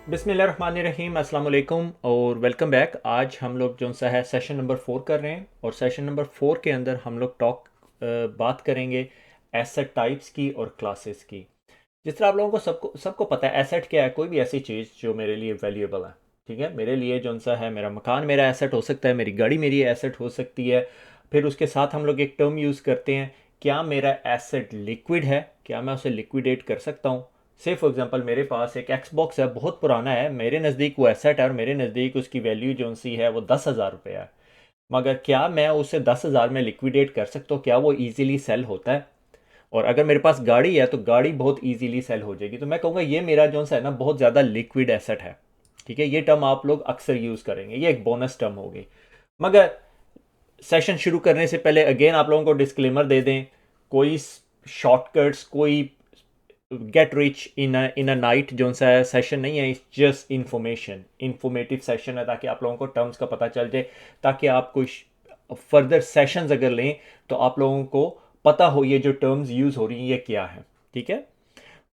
बिस्मिल्लाहिर्रहमानिर्रहीम अस्सलाम वालेकुम और वेलकम बैक। आज हम लोग जो सा है सेशन नंबर 4 कर रहे हैं और सेशन नंबर 4 के अंदर हम लोग बात करेंगे एसेट टाइप्स की और क्लासेस की। जिस तरह आप लोगों को सबको पता है एसेट क्या है, कोई भी ऐसी चीज़ जो मेरे लिए वैल्यूएबल है। ठीक है, मेरे लिए जो सा है मेरा मकान मेरा एसेट हो सकता है, मेरी गाड़ी मेरी एसेट हो सकती है। फिर उसके साथ हम लोग एक टर्म यूज़ करते हैं, क्या मेरा एसेट लिक्विड है, क्या मैं उसे लिक्विडेट कर सकता हूँ। से फॉर एग्जांपल मेरे पास एक एक्सबॉक्स है, बहुत पुराना है, मेरे नज़दीक वो एसेट है और मेरे नज़दीक उसकी वैल्यू जो सी है वो 10,000 रुपये है। मगर क्या मैं उसे 10,000 में लिक्विडेट कर सकता हूँ, क्या वो ईजिली सेल होता है? और अगर मेरे पास गाड़ी है तो गाड़ी बहुत ईजिली सेल हो जाएगी। तो मैं कहूँगा ये मेरा जो है ना बहुत ज़्यादा लिक्विड एसेट है। ठीक है, ये टर्म आप लोग अक्सर यूज़ करेंगे, ये एक बोनस टर्म होगी। मगर सेशन शुरू करने से पहले अगेन आप लोगों को डिस्क्लेमर दे दें, कोई शॉर्टकट्स, कोई get rich in a night जो सा सेशन नहीं है। इट्स जस्ट इंफॉर्मेटिव सेशन है, ताकि आप लोगों को टर्म्स का पता चल जाए, ताकि आप कोई फर्दर सेशंस अगर लें तो आप लोगों को पता हो ये जो टर्म्स यूज़ हो रही हैं ये क्या है। ठीक है,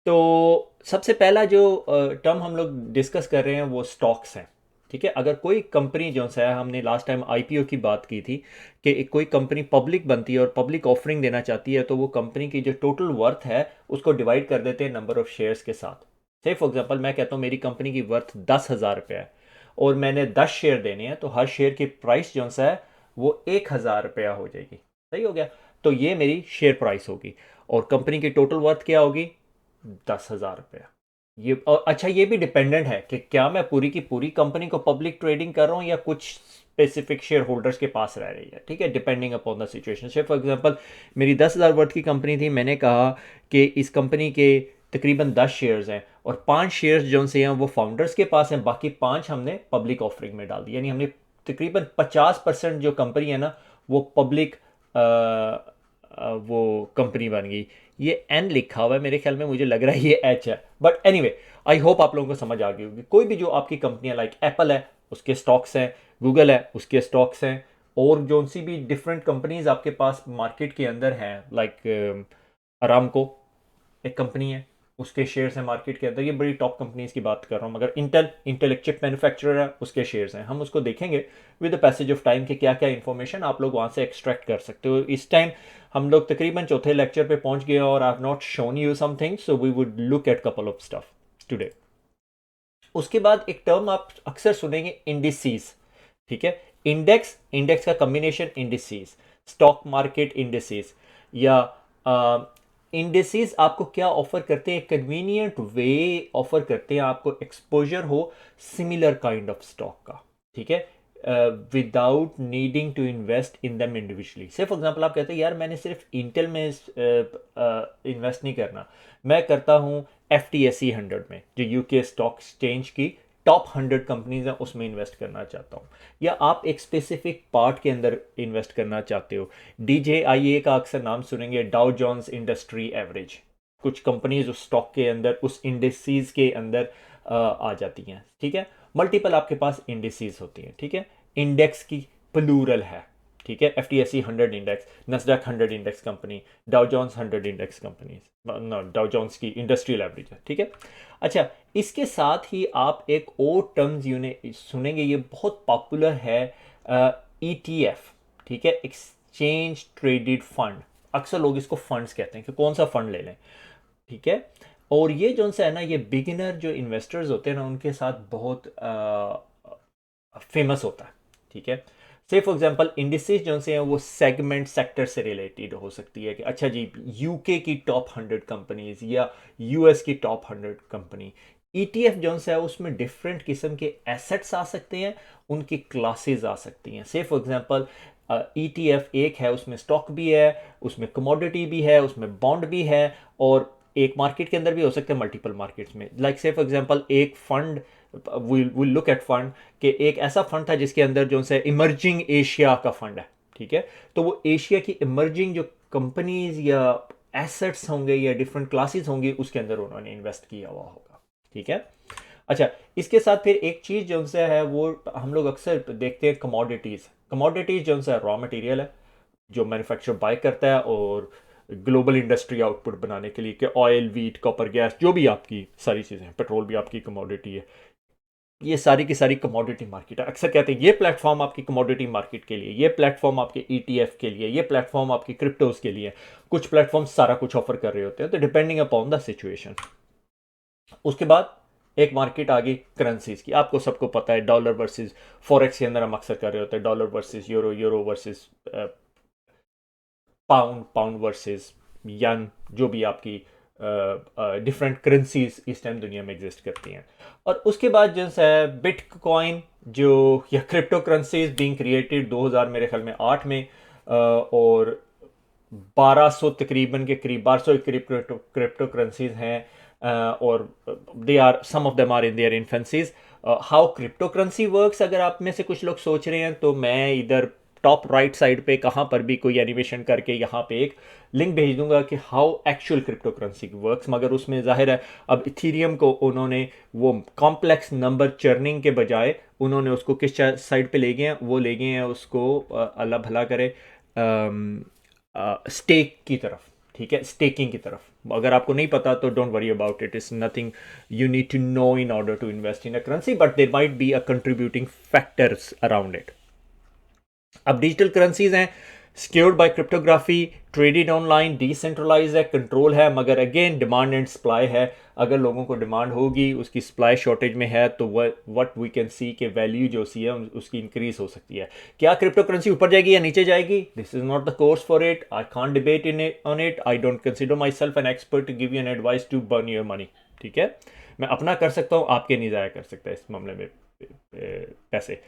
तो सबसे पहला जो टर्म हम लोग डिस्कस कर रहे हैं वो स्टॉक्स हैं। ठीक है, अगर कोई कंपनी जो है, हमने लास्ट टाइम आईपीओ की बात की थी कि कोई कंपनी पब्लिक बनती है और पब्लिक ऑफरिंग देना चाहती है, तो वो कंपनी की जो टोटल वर्थ है उसको डिवाइड कर देते हैं नंबर ऑफ शेयर्स के साथ। से फॉर एग्जांपल मैं कहता हूँ मेरी कंपनी की वर्थ 10,000 रुपये है और मैंने 10 शेयर देने हैं, तो हर शेयर की प्राइस जो है वो 1,000 रुपया हो जाएगी। सही हो गया, तो ये मेरी शेयर प्राइस होगी और कंपनी की टोटल वर्थ क्या होगी? 10,000 रुपया। ये और अच्छा, ये भी डिपेंडेंट है कि क्या मैं पूरी की पूरी कंपनी को पब्लिक ट्रेडिंग कर रहा हूँ या कुछ स्पेसिफिक शेयर होल्डर्स के पास रह रही है। ठीक है, डिपेंडिंग अपॉन द सिचुएशन। से फॉर एग्जांपल मेरी 10,000 वर्थ की कंपनी थी, मैंने कहा कि इस कंपनी के तकरीबन 10 शेयर्स हैं और 5 शेयर्स जो से हैं वो फाउंडर्स के पास हैं, बाकी 5 हमने पब्लिक ऑफरिंग में डाल दी। यानी हमने तकरीबन 50% जो कंपनी है ना वो पब्लिक वो कंपनी बन गई। ये एन लिखा हुआ है मेरे ख्याल में, मुझे लग रहा है ये एच है, बट एनीवे आई होप आप लोगों को समझ आ गई होगी। कोई भी जो आपकी कंपनियां लाइक एप्पल है उसके स्टॉक्स हैं, गूगल है उसके स्टॉक्स हैं, और जो सी भी डिफरेंट कंपनीज आपके पास मार्केट के अंदर हैं लाइक अरामको एक कंपनी है, उसके शेयर्स हैं मार्केट के अंदर। ये बड़ी टॉप कंपनीज की बात कर रहा हूँ। मगर इंटेल एक चिप मैन्युफैक्चरर है, उसके शेयर्स हैं। हम उसको देखेंगे with the passage of time कि क्या क्या इंफॉर्मेशन आप लोग वहाँ से एक्सट्रैक्ट कर सकते हो। इस टाइम हम लोग तकरीबन चौथे लेक्चर पे पहुंच गए और I have not shown you something, so we would look at couple of stuff today. उसके बाद एक टर्म आप अक्सर सुनेंगे, इंडिसीज। ठीक है, इंडेक्स, इंडेक्स का combination indices, stock market indices या इंडिसीज आपको क्या ऑफर करते हैं? कन्वीनियंट वे ऑफर करते हैं आपको एक्सपोजर हो सिमिलर काइंड ऑफ स्टॉक का। ठीक है, without needing to invest in them individually. Say for example आप कहते हैं यार मैंने सिर्फ इंटेल में इन्वेस्ट नहीं करना, मैं करता हूँ FTSE 100 में, जो यूके स्टॉक एक्सचेंज की टॉप 100 कंपनीज हैं उसमें इन्वेस्ट करना चाहता हूँ। या आप एक स्पेसिफिक पार्ट के अंदर इन्वेस्ट करना चाहते हो, DJIA का अक्सर नाम सुनेंगे, डाउ जोन्स इंडस्ट्री एवरेज। कुछ कंपनीज उस स्टॉक के अंदर, उस इंडिसीज के अंदर आ जाती हैं। ठीक है, मल्टीपल आपके पास इंडिसीज होती हैं। ठीक है, इंडेक्स की प्लूरल है। ठीक है, FTSE 100 index, Nasdaq 100 index company, Dow Jones 100 index company, Dow Jones की इंडस्ट्रियल एवरेज है। ठीक है, अच्छा, इसके साथ ही आप एक और टर्म्स सुनेंगे, ये बहुत पॉपुलर है, ETF। ठीक है, एक्सचेंज ट्रेडेड फंड। अक्सर लोग इसको फंड्स कहते हैं कि कौन सा फंड ले लें। ठीक है, और ये जो सा है ना, ये बिगिनर जो इन्वेस्टर्स होते हैं ना उनके साथ बहुत फेमस होता है। ठीक है, से फॉर एग्जांपल इंडिसेस जो से हैं वो सेगमेंट सेक्टर से रिलेटेड हो सकती है कि अच्छा जी यूके की टॉप 100 कंपनीज या यूएस की टॉप 100 कंपनी। ETF जो है उसमें डिफरेंट किस्म के एसेट्स आ सकते हैं, उनकी क्लासेस आ सकती हैं। से फॉर एग्जांपल ETF एक है, उसमें स्टॉक भी है, उसमें कमोडिटी भी है, उसमें बॉन्ड भी है, और एक मार्केट के अंदर भी हो सकते हैं, मल्टीपल मार्केट्स में। लाइक से फॉर एग्जांपल एक fund, will look at fund कि एक ऐसा फंड था जिसके अंदर जो है इमर्जिंग एशिया का फंड है। ठीक है, तो वो एशिया की इमर्जिंग जो कंपनीज या एसेट्स होंगे या डिफरेंट क्लासेस होंगी उसके अंदर उन्होंने इन्वेस्ट किया हुआ होगा। ठीक है, अच्छा, इसके साथ फिर एक चीज जो है वो हम लोग अक्सर देखते हैं, कमोडिटीज। कमोडिटीज जो है रॉ मटेरियल है जो मैन्युफैक्चर बाय करता है और ग्लोबल इंडस्ट्री आउटपुट बनाने के लिए, कि ऑयल, वीट, कॉपर, गैस, जो भी आपकी सारी चीज़ें हैं, पेट्रोल भी आपकी कमोडिटी है। ये सारी की सारी कमोडिटी मार्केट है। अक्सर कहते हैं ये प्लेटफॉर्म आपकी कमोडिटी मार्केट के लिए, ये प्लेटफॉर्म आपके ईटीएफ के लिए, ये प्लेटफॉर्म आपकी क्रिप्टोज के लिए। कुछ प्लेटफॉर्म सारा कुछ ऑफर कर रहे होते हैं, तो डिपेंडिंग अपॉन द सिचुएशन। उसके बाद एक मार्केट आ गई करेंसीज की। आपको सबको पता है डॉलर वर्सेस फॉरेक्स के अंदर हम अक्सर कर रहे होते हैं dollar versus euro, euro versus pound, pound versus yen, जो भी आपकी डिफरेंट करेंसीज इस टाइम दुनिया में एग्जिस्ट करती हैं। और उसके बाद जो है बिटकॉइन जो या क्रिप्टो करेंसीज बीइंग क्रिएटेड 2000 मेरे ख्याल में 8 में और 1200 तकरीबन के करीब 1200 के करीब क्रिप्टो करेंसीज हैं और they are some of them are in their infancies. How crypto currency works, अगर आप में से कुछ लोग सोच रहे हैं तो मैं इधर टॉप राइट साइड पे कहाँ पर भी कोई एनिमेशन करके यहाँ पे एक लिंक भेज दूंगा कि how actual crypto currency works. मगर उसमें जाहिर है अब इथीरियम को उन्होंने वो कॉम्प्लेक्स नंबर चर्निंग के बजाय उन्होंने उसको किस साइड पे ले गए हैं, वो ले गए हैं उसको अल्लाह भला करे स्टेक की तरफ। ठीक है, स्टेकिंग की तरफ। अगर आपको नहीं पता तो don't worry about it, is nothing you need to know in order to invest in a currency, but there might be a contributing factors around it. अब डिजिटल करेंसीज हैं, secured by cryptography, traded online, decentralize है, control है, मगर again demand and supply है। अगर लोगों को demand होगी, उसकी सप्लाई शॉर्टेज में है, तो व्हाट वी कैन सी के वैल्यू जो सी है उसकी इंक्रीज हो सकती है। क्या क्रिप्टो करेंसी ऊपर जाएगी या नीचे जाएगी? This is not the course for it, I can't debate on it, I don't consider myself an expert to give you an advice to burn your money. ठीक है, मैं अपना कर सकता हूँ, आपके नहीं जाया कर सकता इस मामले में पैसे।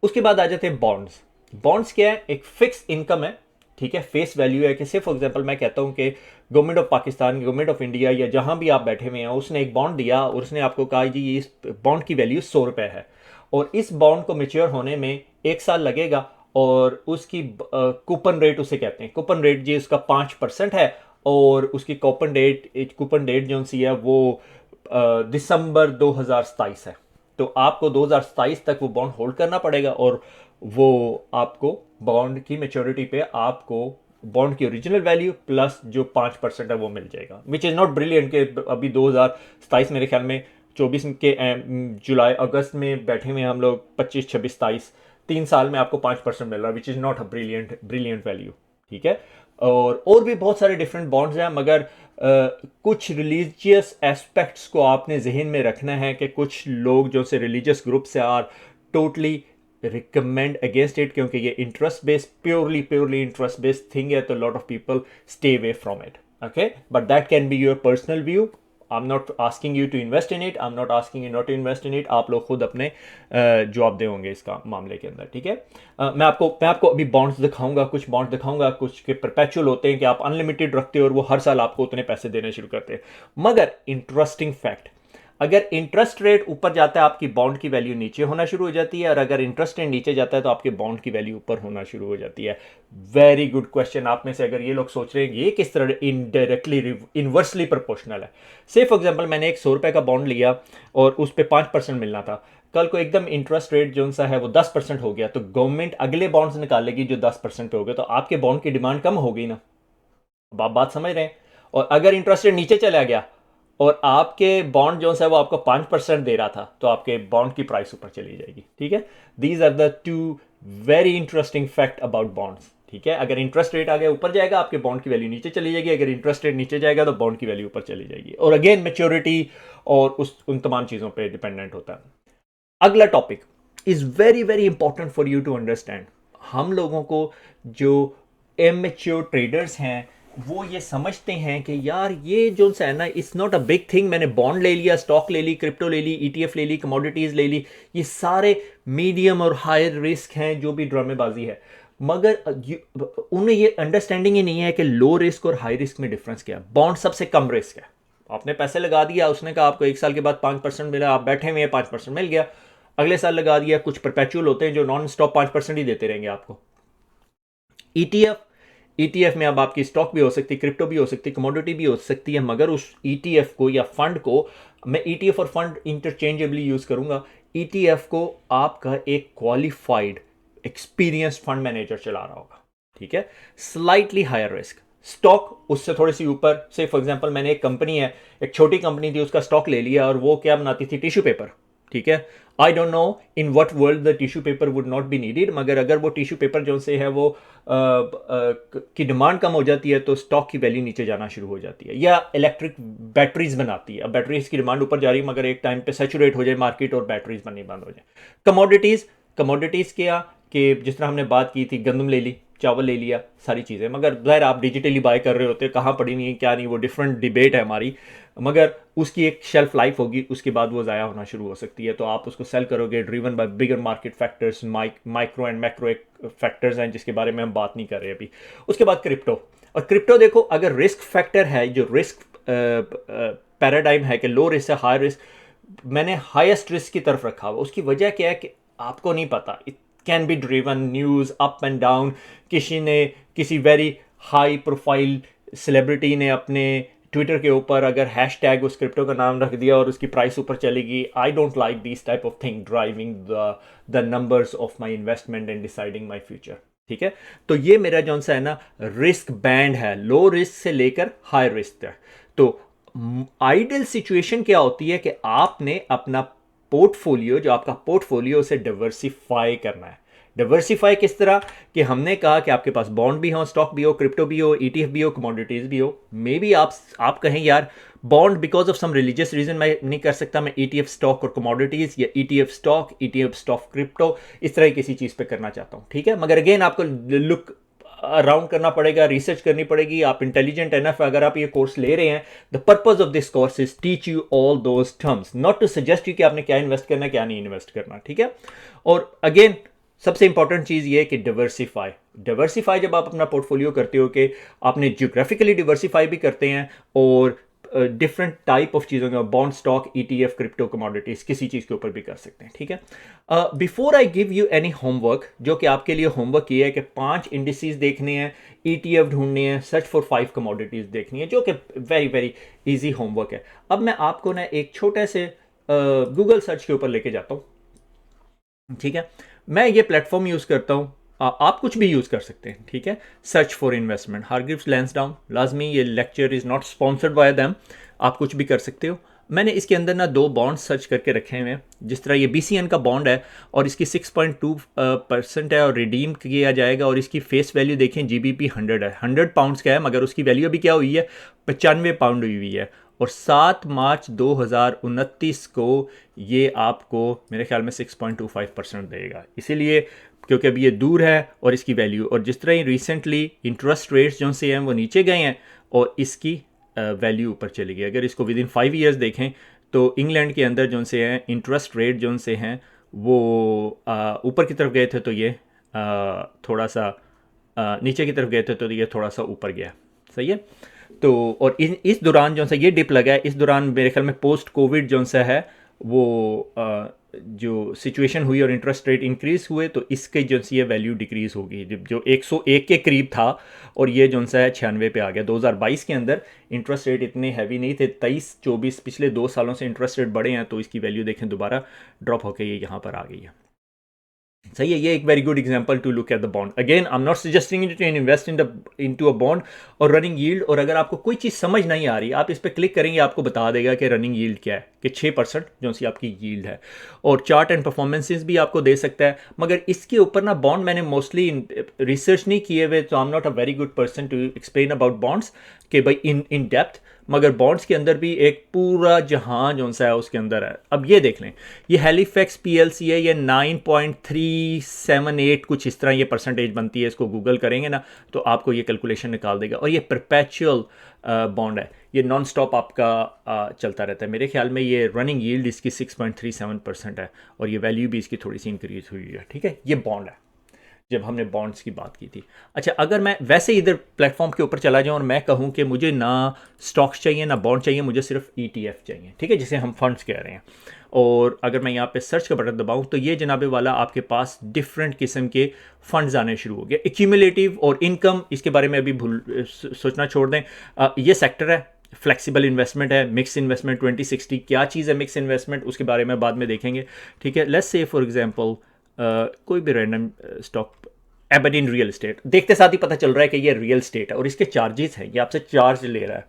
उसके बाद आ जाते हैं बॉन्ड्स। बॉन्ड्स क्या है? एक फिक्स इनकम है, ठीक है, फेस वैल्यू है। कि से फॉर एग्जांपल मैं कहता हूं कि government of Pakistan, government of India या जहां भी आप बैठे हुए हैं, उसने एक बॉन्ड दिया और उसने आपको कहा जी इस बॉन्ड की वैल्यू 100 रुपये है और इस बॉन्ड को मेच्योर होने में 1 साल लगेगा और उसकी कूपन रेट उसे कहते हैं। कूपन रेट जी उसका 5% है और उसकी कूपन डेट जो सी है वो दिसंबर 2027 है। तो आपको 2027 तक वो बॉन्ड होल्ड करना पड़ेगा और वो आपको बॉन्ड की मेच्योरिटी पे आपको बॉन्ड की ओरिजिनल वैल्यू प्लस जो 5% है वो मिल जाएगा, विच इज़ नॉट ब्रिलियंट। के अभी 2027 मेरे ख्याल में 24 के जुलाई अगस्त में बैठे हुए हम लोग, 25, 26, 27, 3 साल में आपको 5% मिल रहा है, which is not a brilliant value. ठीक है, और भी बहुत सारे डिफरेंट बॉन्ड्स हैं, मगर कुछ रिलीजियस एस्पेक्ट्स को आपने जहन में रखना है कि कुछ लोग जो से रिलीजियस ग्रुप से are totally recommend against it, क्योंकि ये interest based purely interest based thing है, तो lot of people stay away from it. Okay, but that can be your personal view. I am not asking you to invest in it, I am not asking you not to invest in it. आप लोग खुद अपने जवाब दे होंगे इसका मामले के अंदर। ठीक है, मैं आपको अभी बॉन्ड्स दिखाऊंगा, कुछ बॉन्ड दिखाऊंगा, कुछ के परपेचुअल होते हैं कि आप अनलिमिटेड रखते हो और वो हर साल आपको उतने पैसे देने शुरू करते हैं। मगर इंटरेस्टिंग फैक्ट, अगर इंटरेस्ट रेट ऊपर जाता है आपकी बॉन्ड की वैल्यू नीचे होना शुरू हो जाती है, और अगर इंटरेस्ट रेट नीचे जाता है तो आपके बॉन्ड की वैल्यू ऊपर होना शुरू हो जाती है। Very good question. आप में से अगर ये लोग सोच रहे हैं ये किस तरह इनडायरेक्टली इनवर्सली प्रोपोर्शनल है। से फॉर एग्जांपल मैंने एक 100 रुपये का बॉन्ड लिया और उस पर 5% मिलना था, कल को एकदम इंटरेस्ट रेट जो सा है वो 10% हो गया, तो गवर्नमेंट अगले बॉन्ड्स निकालेगी जो 10% पे हो गए, तो आपके बॉन्ड की डिमांड कम हो गई ना। अब आप बात समझ रहे हैं। और अगर इंटरेस्ट रेट नीचे चला गया और आपके बॉन्ड जो है वो आपको 5% दे रहा था, तो आपके बॉन्ड की प्राइस ऊपर चली जाएगी। ठीक है, these are the two very interesting fact about bonds. ठीक है, अगर इंटरेस्ट रेट आगे ऊपर जाएगा आपके बॉन्ड की वैल्यू नीचे चली जाएगी, अगर इंटरेस्ट रेट नीचे जाएगा तो बॉन्ड की वैल्यू ऊपर चली जाएगी। और अगेन मैच्योरिटी और उन तमाम चीज़ों पर डिपेंडेंट होता है। अगला topic is very very important for you to understand. हम लोगों को जो इमैच्योर ट्रेडर्स हैं वो ये समझते हैं कि यार ये जो है ना, it's not a big thing. मैंने बॉन्ड ले लिया, स्टॉक ले ली, क्रिप्टो ले ली, ईटीएफ ले ली, कमोडिटीज ले ली, ये सारे मीडियम और हायर रिस्क हैं, जो भी ड्रामेबाजी है। मगर उन्हें ये अंडरस्टैंडिंग ही नहीं है कि लो रिस्क और हाई रिस्क में डिफरेंस क्या है। बॉन्ड सबसे कम रिस्क है, आपने पैसे लगा दिया, उसने कहा आपको 1 साल के बाद 5% मिला, आप बैठे हुए 5% मिल गया, अगले साल लगा दिया। कुछ परपेचुअल होते हैं जो नॉन स्टॉप 5% ही देते रहेंगे आपको। ईटीएफ में अब आपकी स्टॉक भी हो सकती है, क्रिप्टो भी हो सकती है, कमोडिटी भी हो सकती है, मगर उस ईटीएफ को या फंड को, मैं ईटीएफ और फंड इंटरचेंजेबली यूज करूंगा, ईटीएफ को आपका एक क्वालिफाइड एक्सपीरियंस फंड मैनेजर चला रहा होगा। ठीक है, स्लाइटली हायर रिस्क। स्टॉक उससे थोड़ी सी ऊपर, से फॉर एग्जांपल मैंने एक कंपनी है, एक छोटी कंपनी थी, उसका स्टॉक ले लिया और वो क्या बनाती थी? Tissue paper. ठीक है, I don't know in what world the tissue paper would not be needed, मगर अगर वो टिश्यू पेपर जो से है वो की डिमांड कम हो जाती है तो स्टॉक की वैल्यू नीचे जाना शुरू हो जाती है। या इलेक्ट्रिक बैटरीज बनाती है, अब बैटरीज की डिमांड ऊपर जा रही है मगर एक टाइम पे सैचुरेट हो जाए मार्केट और बैटरीज बननी बंद हो जाए। कमोडिटीज़, कमोडिटीज़ क्या कि जिस तरह हमने बात की थी, गंदम ले ली, चावल ले लिया, सारी चीज़ें, मगर ज़ाहिर आप डिजिटली बाय कर रहे होते, कहाँ पड़ी नहीं है क्या नहीं, वो डिफरेंट डिबेट है हमारी, मगर उसकी एक शेल्फ लाइफ होगी, उसके बाद वो ज़ाया होना शुरू हो सकती है, तो आप उसको सेल करोगे driven by bigger market factors, micro and macro factors हैं जिसके बारे में हम बात नहीं कर रहे अभी। उसके बाद क्रिप्टो, और क्रिप्टो देखो अगर रिस्क फैक्टर है, जो रिस्क पैराडाइम है कि लो रिस्क है हाई रिस्क, मैंने हाईएस्ट रिस्क की तरफ रखा हुआ। उसकी वजह क्या है कि आपको नहीं पता, it can be driven news up and down, किसी वेरी हाई प्रोफाइल सेलिब्रिटी ने अपने ट्विटर के ऊपर अगर हैशटैग उस क्रिप्टो का नाम रख दिया और उसकी प्राइस ऊपर चलेगी। आई don't like this type of thing driving the numbers of my investment and deciding my future. ठीक है, तो ये मेरा जौन सा है ना रिस्क बैंड है, लो रिस्क से लेकर हाई रिस्क तक। तो आइडियल सिचुएशन क्या होती है कि आपने अपना पोर्टफोलियो, जो आपका पोर्टफोलियो, उसे डिवर्सिफाई करना है। डिवर्सिफाई किस तरह कि हमने कहा कि आपके पास बॉन्ड भी हो, स्टॉक भी हो, क्रिप्टो भी हो, ईटीएफ भी हो, कमोडिटीज भी हो। मे बी आप कहें यार bond because of some religious reason मैं नहीं कर सकता, मैं ईटीएफ स्टॉक और कमोडिटीज या ईटीएफ स्टॉक क्रिप्टो इस तरह किसी चीज़ पे करना चाहता हूँ। ठीक है, मगर अगेन आपको लुक अराउंड करना पड़ेगा, रिसर्च करनी पड़ेगी। आप इंटेलिजेंट एनफ अगर आप ये कोर्स ले रहे हैं, the purpose of this course is teach you all those terms, not to suggest you कि आपने क्या इन्वेस्ट करना है क्या नहीं इन्वेस्ट करना। ठीक है, और अगेन सबसे इंपॉर्टेंट चीज़ ये है कि डिवर्सिफाई जब आप अपना पोर्टफोलियो करते हो कि आपने जियोग्राफिकली डिवर्सिफाई भी करते हैं और डिफरेंट टाइप ऑफ चीज़ों का, bond, stock, ETF, crypto, commodities, किसी चीज़ के ऊपर भी कर सकते हैं। ठीक है, before I give you any homework, जो कि आपके लिए होमवर्क ये है कि 5 इंडिसेस देखने हैं, ईटीएफ ढूंढने हैं, सर्च फॉर 5 कमोडिटीज देखनी है, जो कि वेरी वेरी इजी होमवर्क है। अब मैं आपको ना एक छोटे से गूगल सर्च के ऊपर लेके जाता हूँ। ठीक है, मैं ये प्लेटफॉर्म यूज़ करता हूँ, आप कुछ भी यूज़ कर सकते हैं। ठीक है, search for investment, Hargreaves Lansdowne, लाजमी, ये lecture is not sponsored by them, आप कुछ भी कर सकते हो। मैंने इसके अंदर ना 2 बॉन्ड सर्च करके रखे हुए हैं, जिस तरह ये BCN का बॉन्ड है और इसकी 6.2% है और रिडीम किया जाएगा, और इसकी फेस वैल्यू देखें GBP 100 है, 100 पाउंड्स का है, मगर उसकी वैल्यू अभी क्या हुई है, 95 पाउंड हुई है, और 7 मार्च 2029 को ये आपको मेरे ख्याल में 6.25% देगा। इसीलिए क्योंकि अभी ये दूर है और इसकी वैल्यू, और जिस तरह ही रिसेंटली इंटरेस्ट रेट्स जो से हैं वो नीचे गए हैं और इसकी वैल्यू ऊपर चली गई। अगर इसको विद इन 5 ईयर्स देखें तो इंग्लैंड के अंदर जो से हैं इंटरेस्ट रेट जो से हैं वो ऊपर की तरफ गए थे, तो ये थोड़ा सा नीचे की तरफ गए थे, तो ये थोड़ा सा ऊपर गया। सही है, तो और इस दौरान जो सा ये डिप लगा है, इस दौरान मेरे ख्याल में पोस्ट कोविड जो सा है वो जो सिचुएशन हुई और इंटरेस्ट रेट इंक्रीज़ हुए, तो इसके जो सी ये वैल्यू डिक्रीज़ होगी, जो 101 के करीब था और ये जो सा है 96 पे आ गया। 2022 के अंदर इंटरेस्ट रेट इतने हैवी नहीं थे, 23-24 पिछले 2 सालों से इंटरेस्ट रेट बढ़े हैं, तो इसकी वैल्यू देखें दोबारा ड्रॉप होकर ये यहाँ पर आ गई है। सही है, ये एक very good example to look at the bond. Again I am not suggesting you to invest into a bond और रनिंग यील्ड, और अगर आपको कोई चीज़ समझ नहीं आ रही, आप इस पर क्लिक करेंगे, आपको बता देगा कि रनिंग यील्ड क्या है, कि 6% जो सी आपकी यील्ड है, और चार्ट एंड परफॉर्मेंसेस भी आपको दे सकता है। मगर इसके ऊपर ना बॉन्ड मैंने मोस्टली रिसर्च नहीं किए हुए, तो I am not a very good person to explain about bonds कि भाई इन डेप्थ, मगर बॉन्ड्स के अंदर भी एक पूरा जहां जो सा है उसके अंदर है। अब ये देख लें, ये हैलीफैक्स PLC है, ये 9.378 कुछ इस तरह ये परसेंटेज बनती है, इसको गूगल करेंगे ना तो आपको ये कैलकुलेशन निकाल देगा। और ये परपेचुअल बॉन्ड है, ये नॉन स्टॉप आपका चलता रहता है। मेरे ख्याल में ये रनिंग यील्ड इसकी 6.37% है और ये वैल्यू भी इसकी थोड़ी सी इंक्रीज हुई है। ठीक है, ये बॉन्ड है जब हमने बॉन्ड्स की बात की थी। अच्छा, अगर मैं वैसे इधर प्लेटफॉर्म के ऊपर चला जाऊँ और मैं कहूँ कि मुझे ना स्टॉक्स चाहिए ना बॉन्ड चाहिए, मुझे सिर्फ ETF चाहिए, ठीक है, जिसे हम फंड्स कह रहे हैं, और अगर मैं यहाँ पे सर्च का बटन दबाऊँ तो ये जनाबे वाला आपके पास डिफरेंट किस्म के फंड्स आने शुरू हो गए। एक्यूमुलेटिव और इनकम, इसके बारे में अभी सोचना छोड़ दें। ये सेक्टर है, फ्लेक्सिबल इन्वेस्टमेंट है, मिक्स इन्वेस्टमेंट 2060 क्या चीज़ है मिक्स इन्वेस्टमेंट, उसके बारे में बाद में देखेंगे। ठीक है, लेट्स से फॉर एग्जांपल कोई भी random stock, Aberdeen real estate, देखते साथ ही पता चल रहा है कि ये रियल एस्टेट है और इसके चार्जेस हैं, ये आपसे चार्ज ले रहा है।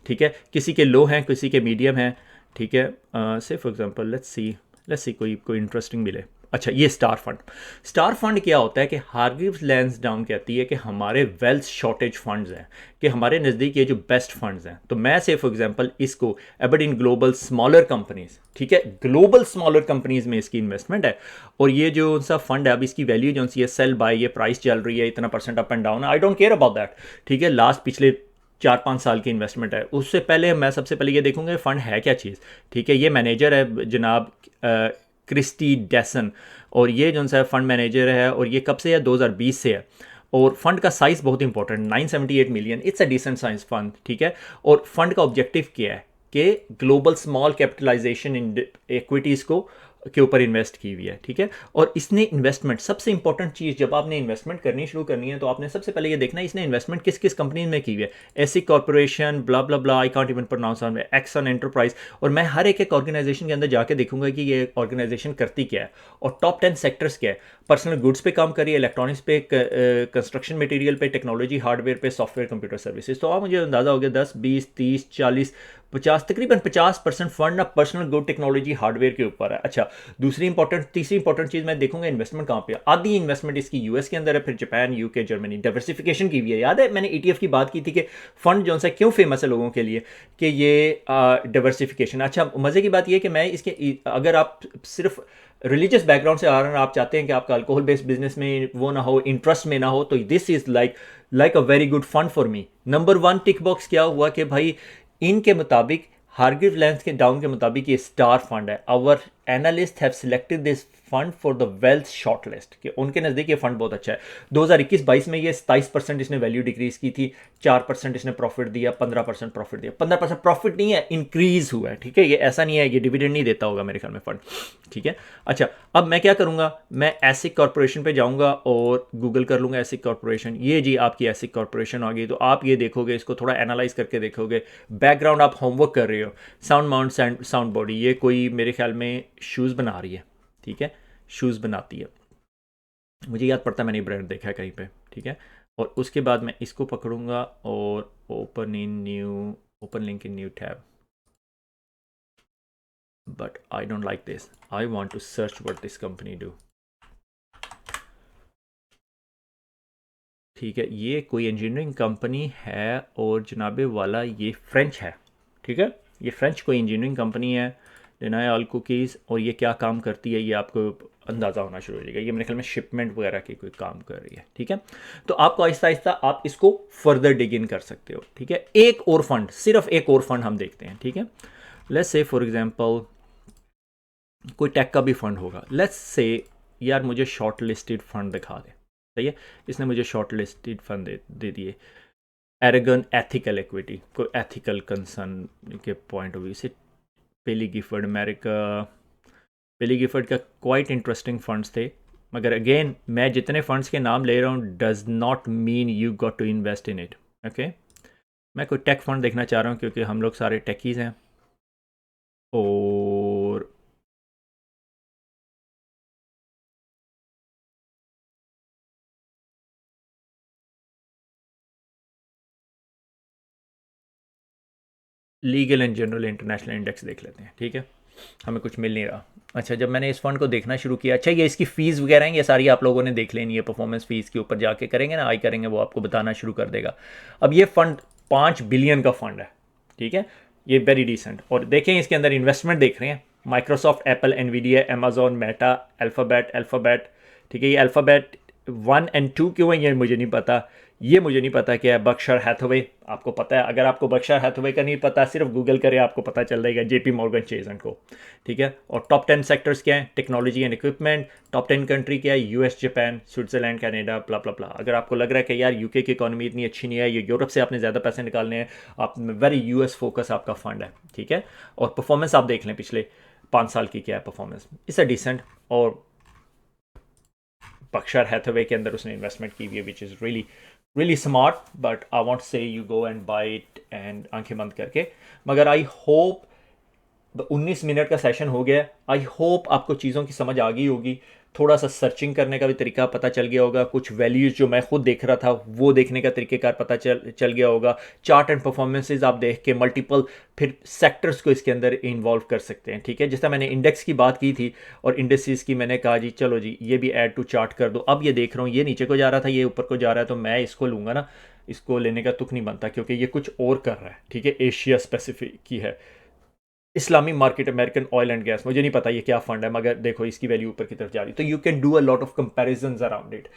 ठीक है, किसी के लो हैं, किसी के मीडियम हैं। ठीक है, से for example let's see let's see कोई इंटरेस्टिंग मिले। अच्छा, ये स्टार फंड क्या होता है कि हार्ग्रीव्स लैंसडाउन कहती है कि हमारे वेल्थ शॉर्टेज फंड्स हैं, कि हमारे नज़दीक ये जो बेस्ट फंड्स हैं। तो मैं से फॉर एग्जांपल इसको एबरडीन ग्लोबल स्मॉलर कंपनीज, ठीक है, ग्लोबल स्मॉलर कंपनीज में इसकी इन्वेस्टमेंट है। और ये जो सा फंड है, अब इसकी वैल्यू जो सी है सेल बाय, ये प्राइस चल रही है इतना percent up and down, I don't care about that, ठीक है। लास्ट पिछले 4-5 साल की इन्वेस्टमेंट है। उससे पहले मैं सबसे पहले ये देखूंगा फंड है क्या चीज़, ठीक है। ये मैनेजर है जनाब क्रिस्टी डेसन, और ये जो सा फंड मैनेजर है, और ये कब से है, 2020 से है। और फंड का साइज बहुत important, 978 million, it's a decent size fund, ठीक है। और फंड का ऑब्जेक्टिव क्या है कि global small capitalization in equities को के ऊपर इन्वेस्ट की हुई है, ठीक है। और इसने इन्वेस्टमेंट, सबसे इंपॉर्टेंट चीज़ जब आपने इन्वेस्टमेंट करनी शुरू करनी है तो आपने सबसे पहले ये देखना है इसने इन्वेस्टमेंट किस किस कंपनी में की हुई है। AC corporation, blah blah blah, I can't even pronounce on, Exxon enterprise. और मैं हर एक ऑर्गेनाइजेशन के अंदर जाके देखूंगा कि ये ऑर्गेनाइजेशन करती क्या है, और टॉप 10 सेक्टर्स क्या है। पर्सनल गुड्स पे काम करिए, इलेक्ट्रॉनिक्स पे, कंस्ट्रक्शन मटेरियल पे, टेक्नोलॉजी हार्डवेयर पे, सॉफ्टवेयर कंप्यूटर सर्विसेज। तो आप मुझे अंदाजा हो गया 10, 20, 30, 40, 50, तकरीबन 50% फंड ना पर्सनल गुड टेक्नोलॉजी हार्डवेयर के ऊपर है। अच्छा, तीसरी इंपॉर्टेंट चीज़ मैं देखूंगा इन्वेस्टमेंट कहाँ पे है। आधी इन्वेस्टमेंट इसकी यूएस के अंदर है, फिर जापान, यूके, जर्मनी, डाइवर्सिफिकेशन की भी है। याद है मैंने ईटीएफ की बात की थी कि फंड जो सा क्यों फेमस है लोगों के लिए, कि ये डाइवर्सिफिकेशन। अच्छा, मज़े की बात यह कि मैं इसके, अगर आप सिर्फ रिलीजियस बैकग्राउंड से आ रहे हैं, आप चाहते हैं कि आपका अल्कोहल बेस्ड बिजनेस में वो ना हो, इंटरेस्ट में ना हो, तो this is like a very good fund for me. Number 1 tick box क्या हुआ कि भाई इनके मुताबिक, हार्ग्रीव लैंस के डाउन के मुताबिक ये स्टार फंड है। Our analyst have selected this fund for the wealth shortlist, कि उनके नज़दीक ये फंड बहुत अच्छा है। 2021-22 में ये 27% इसने वैल्यू डिक्रीज की थी, 4% इसने प्रॉफिट दिया, 15% प्रॉफिट दिया। 15% प्रॉफिट नहीं है, इंक्रीज हुआ है, ठीक है। ये ऐसा नहीं है, ये डिविडेंड नहीं देता होगा मेरे ख्याल में फंड, ठीक है। अच्छा, अब मैं क्या करूंगा, मैं एसिक कॉर्पोरेशन पे जाऊंगा और गूगल कर लूंगा एसिक कॉर्पोरेशन। ये जी आपकी एसिक कॉर्पोरेशन आ गई। तो आप ये देखोगे, इसको थोड़ा एनालाइज करके देखोगे, बैकग्राउंड आप होमवर्क कर रहे हो। साउंड माउंट साउंड बॉडी, ये कोई मेरे ख्याल में शूज़ बना रही है, ठीक है, शूज़ बनाती है, मुझे याद पड़ता है मैंने ब्रांड देखा है कहीं पे, ठीक है। और उसके बाद मैं इसको पकड़ूंगा और open link in new tab, but I don't like this, I want to search what this company do, ठीक है। ये कोई इंजीनियरिंग कंपनी है, और जनाबे वाला ये फ्रेंच है, ठीक है। ये फ्रेंच कोई इंजीनियरिंग कंपनी है, डिनायल कुकीज़। और ये क्या काम करती है ये आपको अंदाज़ा होना शुरू हो जाएगा। ये मेरे ख्याल में शिपमेंट वगैरह की कोई काम कर रही है, ठीक है। तो आपको आहिस्ता आहिस्ता आप इसको फर्दर डिग इन कर सकते हो, ठीक है। एक और फंड, सिर्फ एक और फंड हम देखते हैं, ठीक है। लेट्स से फॉर एग्जांपल कोई टेक का भी फंड होगा। लेट्स से यार मुझे शॉर्ट लिस्टेड फंड दिखा दे, सही है। इसने मुझे शॉर्ट लिस्टेड फंड दे दिए। एरेगन एथिकल इक्विटी, कोई एथिकल कंसर्न के पॉइंट ऑफ व्यू से। पेली गिफर्ड अमेरिका, पेली गिफर्ड का क्वाइट इंटरेस्टिंग फंड्स थे, मगर अगेन मैं जितने फंड्स के नाम ले रहा हूँ does not mean you got to invest in it, okay. मैं कोई टेक फंड देखना चाह रहा हूँ क्योंकि हम लोग सारे टेकीज़ हैं। और legal and general international index देख लेते हैं, ठीक है। हमें कुछ मिल नहीं रहा। अच्छा, जब मैंने इस फंड को देखना शुरू किया, अच्छा ये इसकी फ़ीस वगैरह हैं, ये सारी आप लोगों ने देख लेनी है। परफॉर्मेंस फ़ीस के ऊपर जाके करेंगे ना, आई करेंगे, वो आपको बताना शुरू कर देगा। अब ये फ़ंड 5 बिलियन का फ़ंड है, ठीक है। ये वेरी डिसेंट। और देखें इसके अंदर इन्वेस्टमेंट देख रहे हैं, Microsoft, Apple, Nvidia, Amazon, Meta, alphabet, ठीक है। ये अल्फ़ाबेट 1 और 2 क्यों है ये मुझे नहीं पता। ये मुझे नहीं पता क्या है। बर्कशायर हैथवे, आपको पता है। अगर आपको बर्कशायर हैथवे का नहीं पता, सिर्फ गूगल करें, आपको पता चल जाएगा। जेपी मॉर्गन चेज एंड को, ठीक है। और टॉप 10 सेक्टर्स क्या हैं, technology and equipment. Top 10 country क्या है, यूएस, जापान, स्विट्जरलैंड, कनाडा, प्ला प्ला प्ला। अगर आपको लग रहा है कि यार यूके की इकॉनमी इतनी अच्छी नहीं है, ये यूरोप से आपने ज़्यादा पैसे निकालने हैं, आप वेरी यूएस फोकस आपका फंड है, ठीक है। और परफॉर्मेंस आप देख लें पिछले 5 साल की क्या है परफॉर्मेंस, इट्स अ डिसेंट। और बर्कशायर हैथवे के अंदर उसने इन्वेस्टमेंट की हुई है, which is really really smart. But I want say you go and buy it and आंखें बंद करके। मगर आई होप 19 मिनट का सेशन हो गया। आई होप आपको चीज़ों की समझ आ गई होगी, थोड़ा सा सर्चिंग करने का भी तरीका पता चल गया होगा, कुछ वैल्यूज़ जो मैं खुद देख रहा था वो देखने का तरीक़ेकार पता चल गया होगा। चार्ट एंड परफॉर्मेंसेज आप देख के मल्टीपल फिर सेक्टर्स को इसके अंदर इन्वॉल्व कर सकते हैं। ठीक है, जिस तरह मैंने इंडेक्स की बात की थी और इंडेक्सेस की मैंने कहा जी चलो जी ये भी ऐड टू चार्ट कर दो। अब ये देख रहा हूँ ये नीचे को जा रहा था, ये ऊपर को जा रहा है, तो मैं इसको लूँगा ना, इसको लेने का तुक नहीं बनता क्योंकि ये कुछ और कर रहा है। ठीक है, एशिया स्पेसिफिक की है, इस्लामी market, American oil and gas, मुझे नहीं पता ये क्या फंड है, मगर देखो इसकी वैल्यू ऊपर की तरफ जा रही, तो you can do a lot of comparisons around it.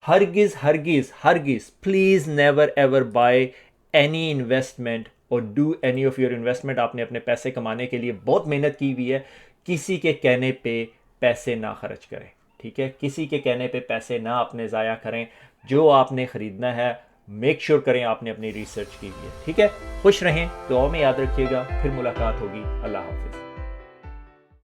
हरगिज हरगिज हरगिज please never ever buy any investment और do any of your investment. आपने अपने पैसे कमाने के लिए बहुत मेहनत की हुई है, किसी के कहने पे पैसे ना खर्च करें। ठीक है, किसी के कहने पे पैसे ना अपने ज़ाया करें। जो आपने ख़रीदना है मेक श्योर करें आपने अपनी रिसर्च की हुई है। ठीक है, खुश रहें, दुआ में याद रखिएगा, फिर मुलाकात होगी। अल्लाह हाफिज़।